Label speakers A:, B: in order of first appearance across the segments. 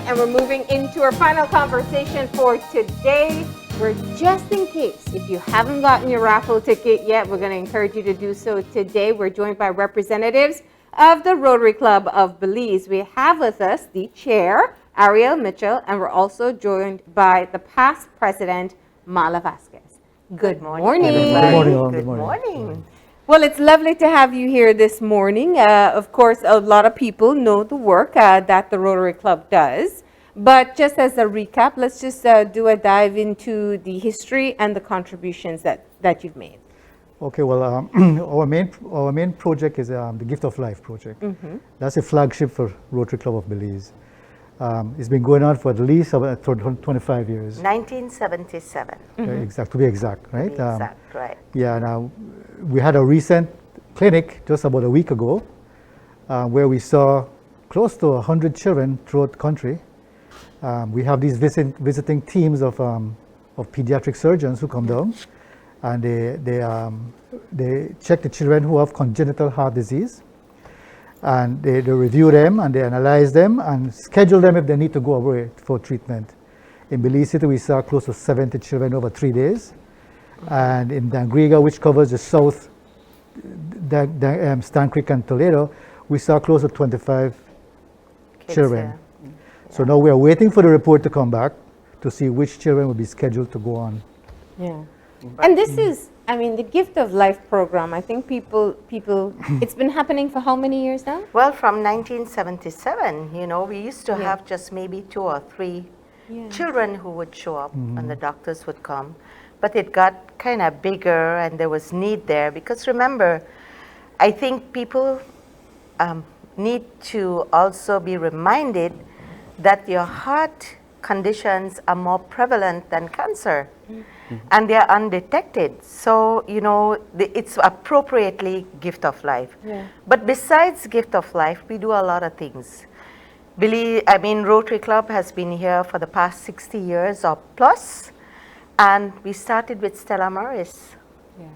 A: and we're moving into our final conversation for today. We're just in case, if you haven't gotten your raffle ticket yet, we're going to encourage you to do so today. We're joined by representatives of the Rotary Club of Belize. We have with us the chair, Ariel Mitchell, and we're also joined by the past president, Mala Vasquez. Good morning.
B: Good morning.
C: Good morning.
A: Well, it's lovely to have you here this morning. Of course, a lot of people know the work that the Rotary Club does. But just as a recap, let's just do a dive into the history and the contributions that you've made.
B: Okay, well, our main project is the Gift of Life project.
A: Mm-hmm.
B: That's a flagship for Rotary Club of Belize. It's been going on for at least 25 years.
C: 1977.
B: Mm-hmm. To be exact, right?
C: Right.
B: Yeah, now we had a recent clinic just about a week ago where we saw close to 100 children throughout the country. We have these visiting teams of pediatric surgeons who come down, and they check the children who have congenital heart disease, and they review them and they analyze them and schedule them if they need to go away for treatment. In Belize City, we saw close to 70 children over 3 days, and in Dangriga, which covers the south, Stan Creek and Toledo, we saw close to 25 children.
C: Yeah.
B: So now we are waiting for the report to come back to see which children will be scheduled to go on.
A: Yeah. And this is, I mean, the Gift of Life program, I think people, it's been happening for how many years now?
C: Well, from 1977, we used to have just maybe 2 or 3 children who would show up and the doctors would come. But it got kind of bigger and there was need there because remember, I think people need to also be reminded that your heart conditions are more prevalent than cancer and they are undetected. So, it's appropriately Gift of Life.
A: Yeah.
C: But besides Gift of Life, we do a lot of things. Rotary Club has been here for the past 60 years or plus, and we started with Stella Maris.
A: Yeah.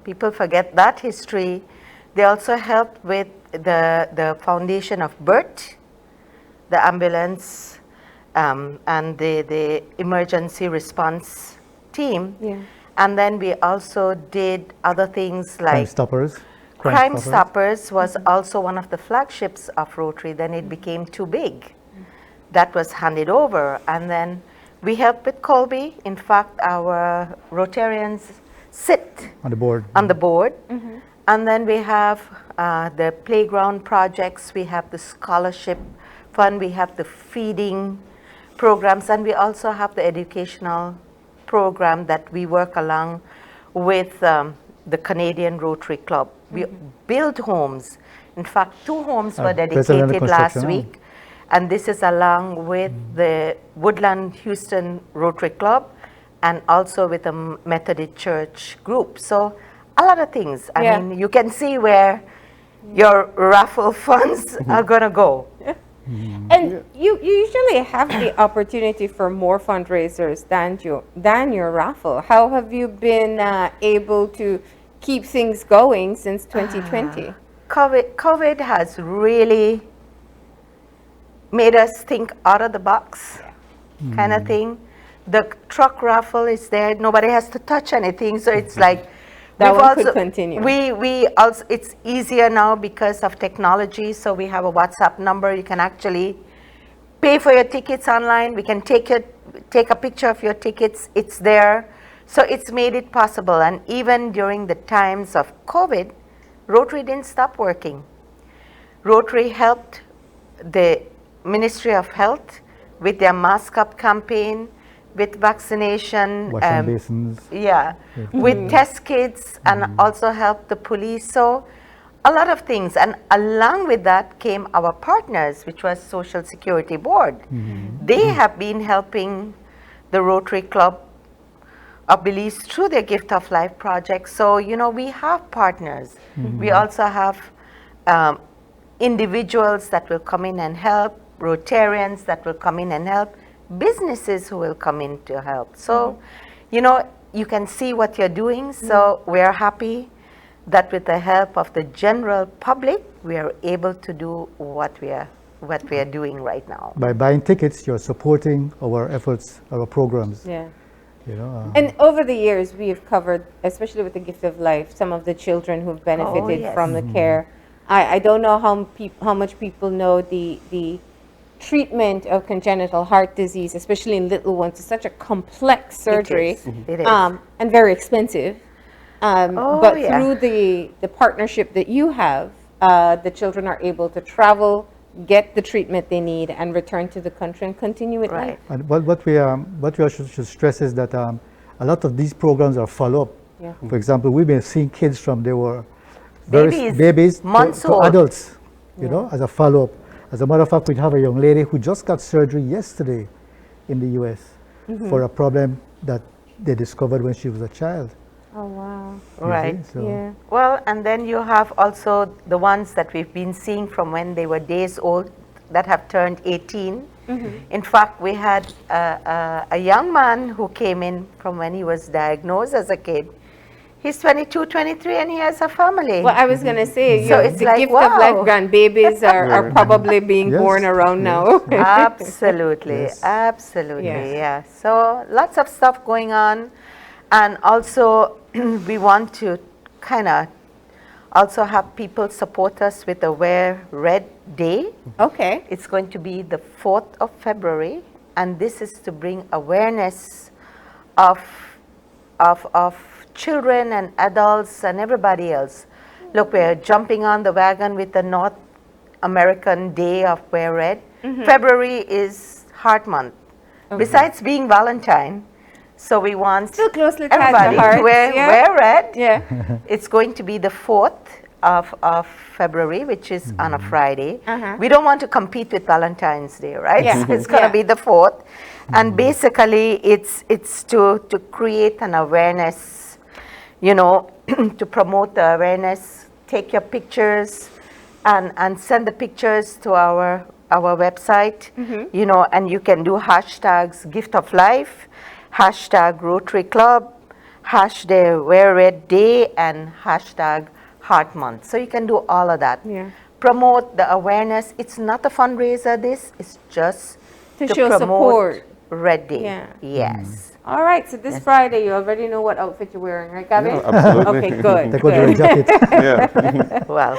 C: People forget that history. They also helped with the foundation of BERT, the ambulance and the emergency response team.
A: Yeah.
C: And then we also did other things like
B: Crime Stoppers.
C: Crime Stoppers was also one of the flagships of Rotary. Then it became too big. That was handed over. And then we helped with Colby. In fact, our Rotarians sit
B: On the board.
A: Mm-hmm.
C: And then we have the playground projects. We have the scholarship fund. We have the feeding programs. And we also have the educational program that we work along with the Canadian Rotary Club. We build homes. In fact, 2 homes were dedicated last week. And this is along with the Woodland Houston Rotary Club and also with the Methodist Church group. So a lot of things. I mean, you can see where your raffle funds are going to go.
A: And you usually have the opportunity for more fundraisers than your raffle. How have you been able to keep things going since 2020?
C: COVID has really made us think out of the box kind of thing. The truck raffle is there. Nobody has to touch anything. So it's like
A: that one could continue.
C: We also, it's easier now because of technology. So we have a WhatsApp number. You can actually pay for your tickets online. We can take a picture of your tickets. It's there. So it's made it possible. And even during the times of COVID, Rotary didn't stop working. Rotary helped the Ministry of Health with their Mask Up campaign, with vaccination,
B: Washing basins.
C: with test kits, and also help the police. So a lot of things. And along with that came our partners, which was Social Security Board. They have been helping the Rotary Club of Belize through their Gift of Life project. So, we have partners. We also have individuals that will come in and help, Rotarians that will come in and help, businesses who will come in to help. So, you can see what you're doing. So we're happy that with the help of the general public, we are able to do what we are what we are doing right now.
B: By buying tickets, you're supporting our efforts, our programs.
A: Yeah.
B: You know,
A: And over the years, we have covered, especially with the Gift of Life, some of the children who've benefited
C: yes.
A: from the care. I don't know how much people know the treatment of congenital heart disease, especially in little ones. It's such a complex surgery.
C: It is.
A: And very expensive. But
C: yeah.
A: through the partnership that you have, the children are able to travel, get the treatment they need, and return to the country and continue with
C: Right.
A: life.
B: and what we should stress is that a lot of these programs are follow-up.
A: Yeah.
B: For example, we've been seeing kids from they were
C: Babies,
B: babies
C: months
B: to
C: old.
B: adults, you know, as a follow-up. As a matter of fact, we have a young lady who just got surgery yesterday in the U.S. for a problem that they discovered when she was a child.
A: Oh, wow.
B: you see.
C: Right.
B: So,
A: Yeah.
C: Well, and then you have also the ones that we've been seeing from when they were days old that have turned 18. In fact, we had a young man who came in from when he was diagnosed as a kid. He's 22, 23, and he has a family.
A: Well, I was going to say,
C: So
A: you know,
C: it's
A: the
C: like,
A: gift of life
C: wow.
A: grandbabies are probably being
B: Yes,
A: born around now.
C: Absolutely,
B: Yes.
C: absolutely,
A: Yeah.
C: yeah. So lots of stuff going on, and also we want to kind of also have people support us with the Wear Red Day.
A: Okay.
C: It's going to be the 4th of February, and this is to bring awareness of children and adults and everybody else. Look, we're jumping on the wagon with the North American Day of Wear Red. February is Heart Month. Besides being Valentine, so we want
A: Still closely tied to
C: everybody
A: hearts,
C: to wear,
A: yeah.
C: wear red.
A: Yeah.
C: It's going to be the 4th of February, which is on a Friday.
A: Uh-huh.
C: We don't want to compete with Valentine's Day, right?
A: Yeah.
C: So it's going to
A: Yeah.
C: be the 4th. And basically, it's to create an awareness, you know, to promote the awareness. Take your pictures and send the pictures to our website, you know, and you can do hashtags Gift of Life, hashtag Rotary Club, hashtag Wear Red Day, and hashtag Heart Month. So you can do all of that.
A: Yeah.
C: Promote the awareness. It's not a fundraiser, this. It's just
A: To show
C: promote
A: support.
C: Red Day.
A: Yeah.
C: Yes.
A: All right. So this Friday, you already know what outfit you're wearing, right, Gabby?
D: Yeah, absolutely.
A: Okay, good.
B: Take out your
A: good.
B: jacket.
D: Yeah.
C: Well,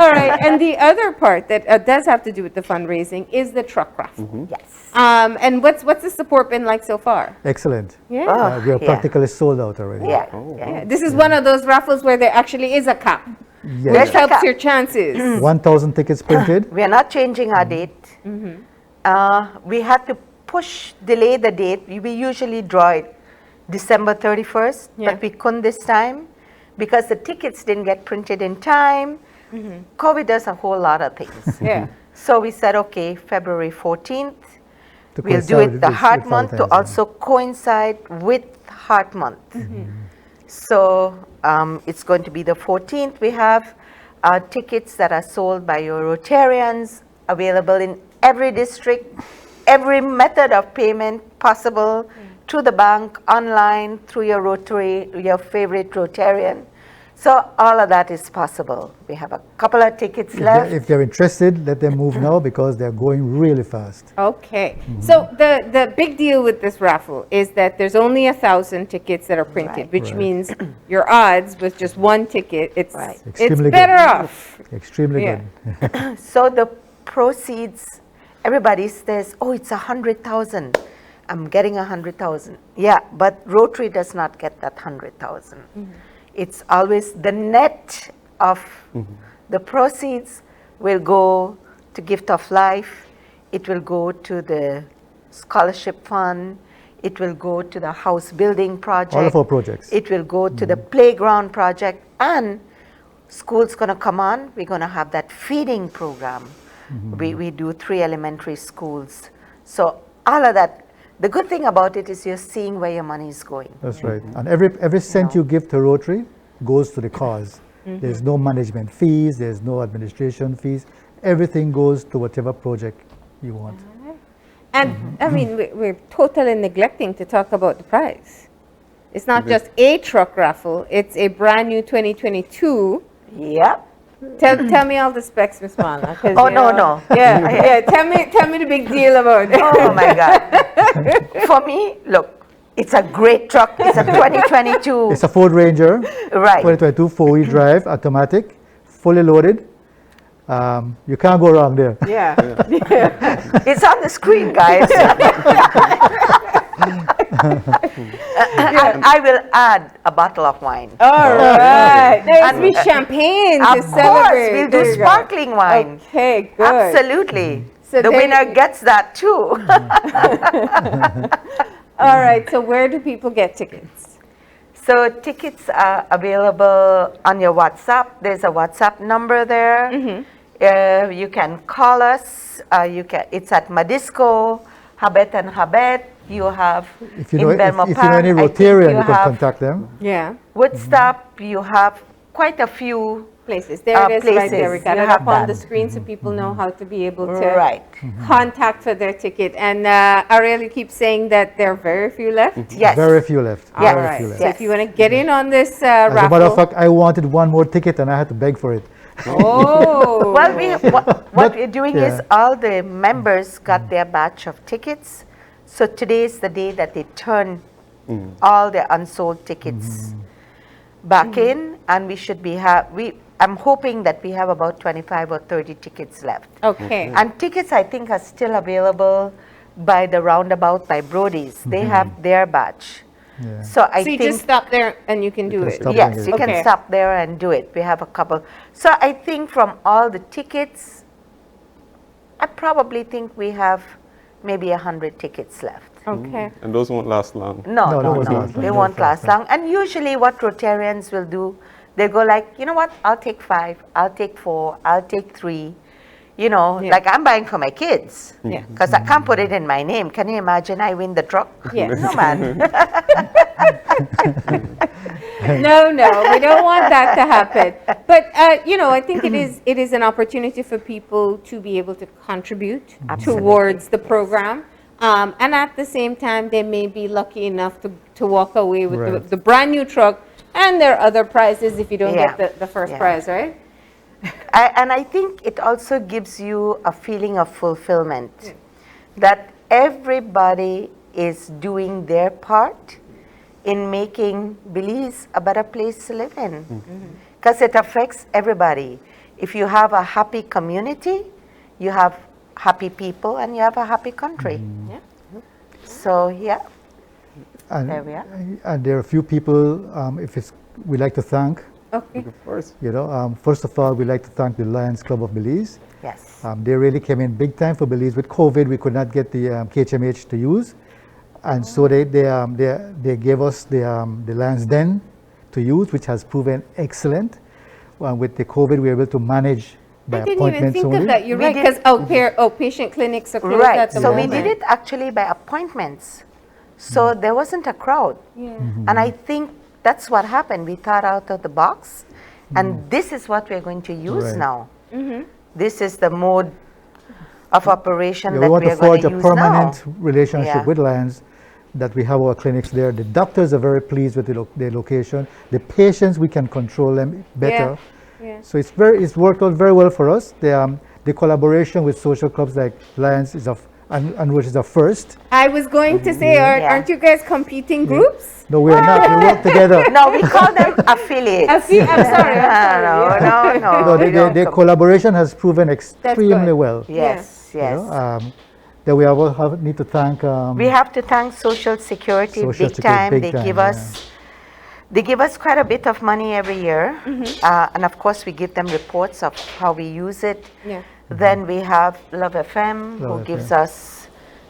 A: All right. And the other part that does have to do with the fundraising is the truck raffle.
C: yes.
A: And what's the support been like so far?
B: Excellent.
A: Yeah.
C: Oh,
B: We are
C: yeah.
B: practically sold out already.
C: Yeah.
A: Yeah, this is one of those raffles where there actually is a cap,
B: Yes.
A: which
C: There's a
A: helps
C: cap.
A: your chances.
B: 1,000 tickets printed.
C: We are not changing our date. We had to delay the date. We usually draw it December 31st,
A: Yeah.
C: but we couldn't this time because the tickets didn't get printed in time. COVID does a whole lot of things.
A: Yeah.
C: So we said, okay, February 14th,
B: to
C: we'll do
B: coincide
C: it the
B: with
C: Heart Month to
B: Valentine's Day.
C: also coincide with Heart Month. So it's going to be the 14th. We have tickets that are sold by your Rotarians, available in every district, every method of payment possible, through the bank, online, through your Rotary, your favorite Rotarian. So all of that is possible. We have a couple of tickets left.
B: If they're interested, let them move now because they're going really fast.
A: Okay. So the big deal with this raffle is that there's only 1,000 tickets that are printed,
C: Right.
A: which
B: Right.
A: means your odds with just one ticket, it's
C: Right.
A: it's
B: Extremely
A: better
B: good.
A: off.
B: Extremely
A: Yeah.
B: good.
C: So the proceeds, everybody says, oh, it's 100,000. I'm getting 100,000. Yeah, but Rotary does not get that 100,000. It's always the net of the proceeds will go to Gift of Life. It will go to the scholarship fund. It will go to the house building project.
B: All of our projects.
C: It will go to the playground project, and school's going to come on. We're going to have that feeding program. We do 3 elementary schools. So all of that, the good thing about it is you're seeing where your money is going.
B: That's right. And every cent you give to Rotary goes to the cause. There's no management fees, there's no administration fees. Everything goes to whatever project you want.
A: And I mean, we're totally neglecting to talk about the prize. It's not just a truck raffle, it's a brand new 2022
C: Yep.
A: Tell me all the specs, Miss Marla. 'Cause,
C: Oh,
A: you
C: no,
A: know,
C: no.
A: Yeah. Tell me the big deal about it.
C: Oh my God. For me, look, it's a great truck. It's a 2022.
B: It's a Ford Ranger,
C: Right.
B: 2022 four-wheel drive, automatic, fully loaded. You can't go wrong there.
A: Yeah.
C: It's on the screen, guys. And I will add a bottle of wine.
A: All right. There
C: And-
A: must be champagne to
C: Of course,
A: celebrate.
C: we'll
A: There
C: do
A: you go.
C: sparkling wine.
A: Okay, good.
C: Absolutely.
A: So
C: The
A: there-
C: winner gets that too.
A: All right. So where do people get tickets?
C: So tickets are available on your WhatsApp. There's a WhatsApp number there. You can call us. It's at Madisco, Habet and Habet. You have
B: If you know,
C: in Belmo
B: if you know any
C: Park, I think
B: Rotarian,
C: you
B: you could
C: have
B: contact them.
A: Yeah.
C: Woodstock. You have quite a few.
A: Places. There it is right there. We
C: places.
A: got
C: You
A: it
C: have
A: up on
C: that.
A: the screen so people know how to be able to
C: Right.
A: contact for their ticket. And Aurelia keeps saying that there are very few left.
C: Yes.
B: Very few left.
A: All
C: Yes.
B: Very
A: right.
B: few
A: So
B: left.
A: if you want to get in on this
B: As a matter of
A: raffle.
B: fact, I wanted one more ticket and I had to beg for it.
A: Oh.
C: Well, what we're doing is
B: yeah.
C: all the members got their batch of tickets. So today is the day that they turn all the unsold tickets back in, and we should be I'm hoping that we have about 25 or 30 tickets left.
A: Okay.
C: And tickets, I think, are still available by the roundabout by Brody's. They have their batch.
B: Yeah.
C: So I
A: So you
C: think
A: just stop there and you can do
B: can
A: it.
B: stop.
C: yes, you
A: Okay.
C: can stop there and do it. We have a couple. So I think from all the tickets, I probably think we have maybe 100 tickets left.
A: Okay.
D: And those won't last long.
C: No,
B: No,
C: no,
B: those
C: no.
B: won't
C: They
B: last
C: won't
B: long.
C: last long. And usually what Rotarians will do, they go like, you know what, I'll take 5, I'll take 4, I'll take 3. You know,
A: Yeah.
C: like I'm buying for my kids.
A: Yeah.
C: Because I can't put it in my name. Can you imagine I win the truck?
A: Yes.
C: No, man.
A: No, we don't want that to happen. But I think it is an opportunity for people to be able to contribute towards the program, and at the same time, they may be lucky enough to walk away with
B: Right.
A: the brand new truck, and there are other prizes if you don't
C: Yeah.
A: get the first
C: Yeah.
A: prize, right?
C: And I think it also gives you a feeling of fulfillment that everybody is doing their part in making Belize a better place to live in. Because it affects everybody. If you have a happy community, you have happy people and you have a happy country.
A: Yeah.
C: So, yeah.
B: And,
C: There we are.
B: and there are a few people, we'd like to thank.
A: Okay.
D: Of course.
B: First of all, we'd like to thank the Lions Club of Belize.
C: Yes.
B: They really came in big time for Belize. With COVID, we could not get the KHMH to use, and so they gave us the Lions Den to use, which has proven excellent. With the COVID, we were able to manage by
A: I didn't even
B: appointments
A: think
B: only.
A: of that. You're
C: We
A: right,
C: did-
A: because outpatient clinics are closed
C: Right.
A: at the
C: So we
A: moment.
C: did it actually by appointments. So there wasn't a crowd.
A: Yeah.
C: And I think that's what happened. We thought out of the box, and this is what we're going to use
B: Right.
C: now. This is the mode of operation
B: Yeah,
C: that
B: we want
C: we
B: to
C: are going
B: forge
C: to
B: a
C: use
B: permanent
C: now.
B: relationship
C: Yeah.
B: with Lions, that we have our clinics there. The doctors are very pleased with their location. The patients, we can control them better.
A: Yeah.
B: So it's worked out very well for us. The collaboration with social clubs like Lions and which is a first.
A: I was going to say,
C: Yeah.
A: aren't you guys competing groups?
B: No, we are not. We work together.
C: No, we call them affiliates.
A: I'm sorry.
C: No, we don't
B: The
C: com-
B: collaboration has proven extremely
A: good.
B: well.
C: Yes,
B: You
C: yes.
B: know, that we need to thank.
C: We have to thank Social Security
B: Social
C: big
B: Security
C: time.
B: big
C: They
B: time,
C: give
B: yeah.
C: us they give us quite a bit of money every year, and of course we give them reports of how we use it.
A: Yeah.
C: Then we have Love FM, who
B: Love
C: gives
B: FM.
C: us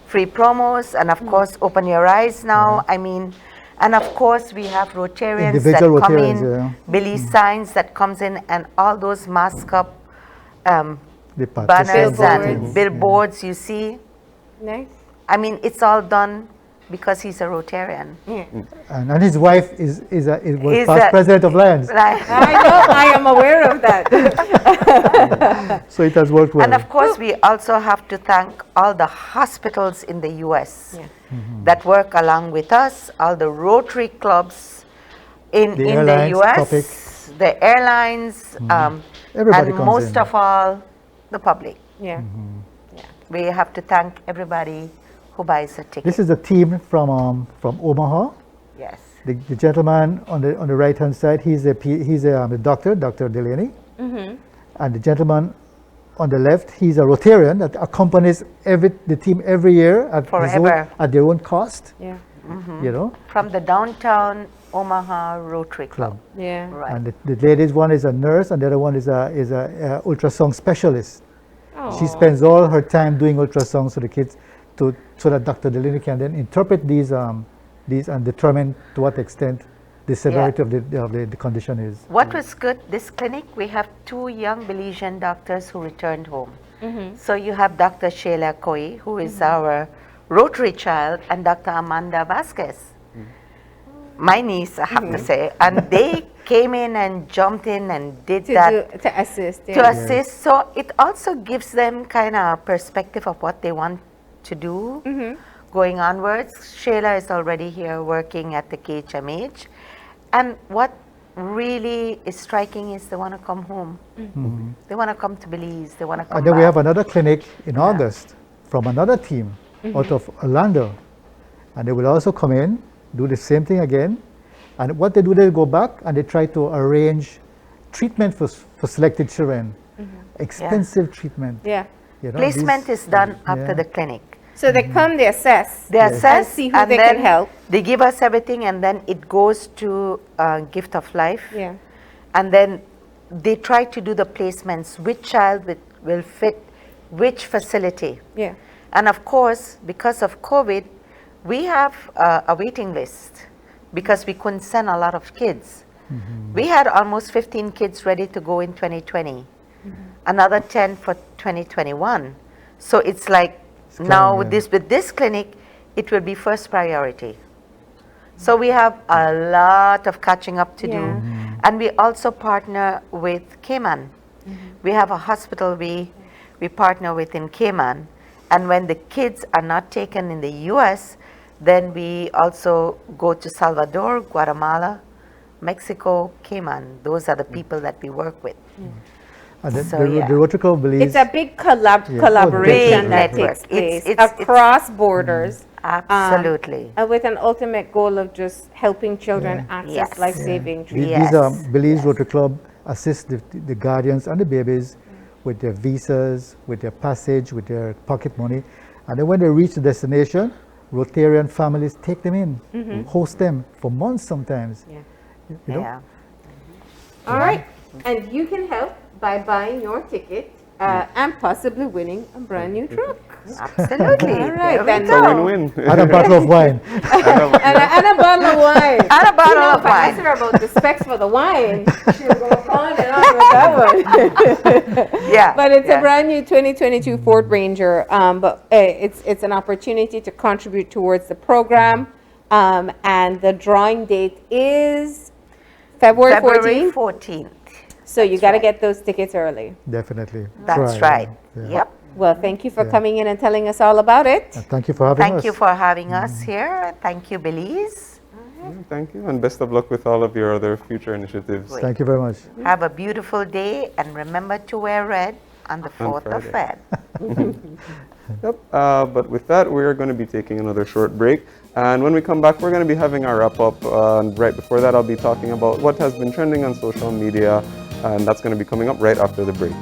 C: free promos, and of course Open Your Eyes now. I mean, and of course we have Rotarians
B: Individual
C: that come
B: Rotarians,
C: in,
B: yeah.
C: Belize Signs that comes in, and all those mask up
B: The
C: banners
B: participants.
C: and billboards you see.
A: Nice.
C: I mean, it's all done because he's a Rotarian.
A: Yeah.
B: And his wife was
C: Is
B: past
C: that-
B: president of Lions,
C: Right.
A: I know, I am aware of that.
B: so it has worked well.
C: And of course, we also have to thank all the hospitals in the US
A: Yeah.
C: that work along with us, all the Rotary clubs in the
B: airlines,
C: US,
B: Topic.
C: the airlines,
B: Everybody
C: and
B: comes
C: most
B: in.
C: of all, the public.
A: Yeah.
C: We have to thank everybody who buys a ticket.
B: This is a team from Omaha.
C: Yes.
B: The gentleman on the right hand side, he's a doctor, Dr. Delaney, and the gentleman on the left, he's a Rotarian that accompanies the team every year at
C: Forever.
B: at their own cost.
A: Yeah.
B: You know,
C: From the downtown Omaha Rotary Club.
A: Yeah.
C: Right.
B: and the ladies, one is a nurse, and the other one is a ultrasound specialist. She spends all her time doing ultrasounds for the kids, so that Dr. Delaney can then interpret these and determine to what extent the severity of the condition is.
C: What was good, this clinic, we have 2 young Belizean doctors who returned home. So you have Dr. Sheila Koi, who is our Rotary child, and Dr. Amanda Vasquez, my niece, I have to say. And they came in and jumped in and did that
A: To assist.
C: to
A: Yeah.
C: assist. So it also gives them kind of perspective of what they want to do going onwards. Sheila is already here working at the KHMH. And what really is striking is they want to come home. They want to come to Belize. They want to come
B: And then we
C: back.
B: have another clinic in August from another team out of Orlando, and they will also come in, do the same thing again. And what they do, they go back and they try to arrange treatment for selected children, expensive treatment.
A: Yeah.
B: You know,
C: Placement
B: these-
C: is done after
B: yeah.
C: the clinic.
A: So they come, they assess.
C: They assess
A: see who
C: and
A: they
C: then
A: can help.
C: they give us everything, and then it goes to Gift of Life.
A: Yeah.
C: And then they try to do the placements, which child will fit which facility.
A: Yeah.
C: And of course, because of COVID, we have a waiting list because we couldn't send a lot of kids. We had almost 15 kids ready to go in 2020, another 10 for 2021. So it's like now with this clinic, it will be first priority. So we have a lot of catching up to do. And we also partner with Cayman. We have a hospital we partner with in Cayman. And when the kids are not taken in the US, then we also go to Salvador, Guatemala, Mexico, Cayman. Those are the people that we work with.
B: And the,
C: So,
B: the,
C: yeah.
B: the Rotary Club Belize.
A: It's a big
B: Yeah.
A: collaboration
C: Big
A: that
C: network.
A: takes place
C: It's
A: across borders.
C: Absolutely.
A: With an ultimate goal of just helping children access
C: Yes.
A: life-saving
B: These,
A: treatment.
B: these Belize Rotary Club assist the guardians and the babies with their visas, with their passage, with their pocket money. And then when they reach the destination, Rotarian families take them in, host them for months sometimes.
A: Yeah.
B: You know?
C: Yeah.
A: All right, and you can help by buying your ticket and possibly winning a brand new truck.
C: Absolutely.
A: All right,
C: There
A: then.
C: we go.
D: Win-win.
B: And a bottle of wine.
A: And a bottle of wine.
C: And a bottle of
A: If I asked
C: wine.
A: her about the specs for the wine, she'll go on and on with that one.
C: Yeah.
A: But it's
C: yeah.
A: a brand new 2022 Ford Ranger. But it's an opportunity to contribute towards the program. And the drawing date is February 14th.
C: 14th.
A: So you
C: That's
A: got to
C: right.
A: get those tickets early.
B: Definitely.
C: That's
B: Try,
C: right.
B: yeah.
C: Yep.
A: Well, thank you for
B: Yeah.
A: coming in and telling us all about it.
B: And thank you for having us.
C: Thank you for having us here. Thank you, Belize.
D: Thank you, and best of luck with all of your other future initiatives.
C: Great.
B: Thank you very much.
C: Have a beautiful day, and remember to wear red on the 4th of
D: Friday.
C: Feb.
D: Yep. But with that, we're going to be taking another short break. And when we come back, we're going to be having our wrap up. And right before that, I'll be talking about what has been trending on social media. And that's going to be coming up right after the break.